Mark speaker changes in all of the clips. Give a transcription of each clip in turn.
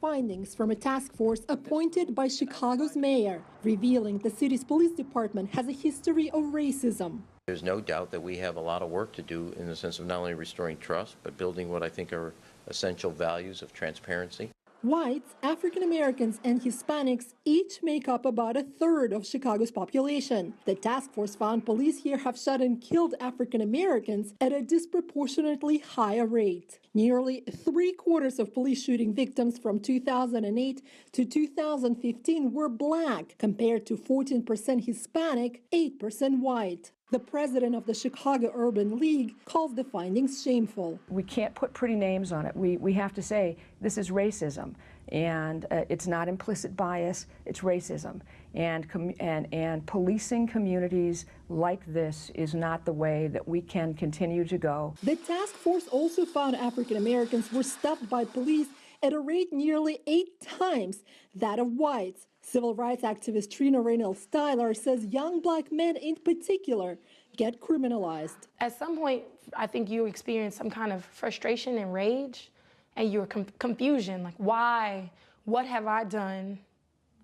Speaker 1: findings from a task force appointed by Chicago's mayor, revealing the city's police department has a history of racism.
Speaker 2: There's no doubt that we have a lot of work to do in the sense of not only restoring trust, but building what I think are essential values of transparency.
Speaker 1: Whites, African Americans, and Hispanics each make up about a third of Chicago's population. The task force found police here have shot and killed African Americans at a disproportionately higher rate. Nearly 3/4 of police shooting victims from 2008 to 2015 were black, compared to 14% Hispanic, 8% white. The president of the Chicago Urban League calls the findings shameful.
Speaker 3: We can't put pretty names on it. We have to say this is racism, and it's not implicit bias, it's racism. And policing communities like this is not the way that we can continue to go.
Speaker 1: The task force also found African Americans were stopped by police at a rate nearly 8 times that of whites. Civil rights activist Trina Reynolds Tyler says young black men in particular get criminalized.
Speaker 4: At some point, I think you experience some kind of frustration and rage, and your confusion, like why, what have I done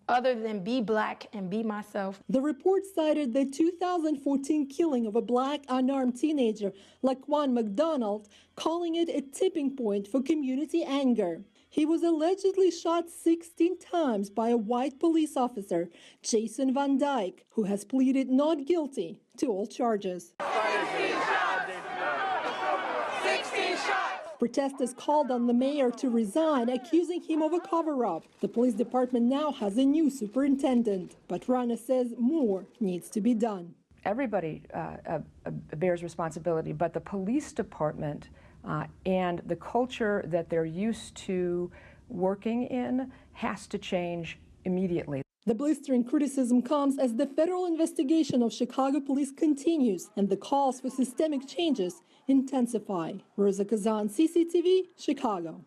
Speaker 4: other than be black and be myself.
Speaker 1: The report cited the 2014 killing of a black unarmed teenager, Laquan McDonald, calling it a tipping point for community anger. He was allegedly shot 16 times by a white police officer, Jason Van Dyke, who has pleaded not guilty to all charges.
Speaker 4: 16 shots!
Speaker 1: Protesters called on the mayor to resign, accusing him of a cover-up. The police department now has a new superintendent, but Rana says more needs to be done.
Speaker 3: Everybody bears responsibility, but the police department and the culture that they're used to working in has to change immediately.
Speaker 1: The blistering criticism comes as the federal investigation of Chicago police continues and the calls for systemic changes intensify. Rosa Kazan, CCTV, Chicago.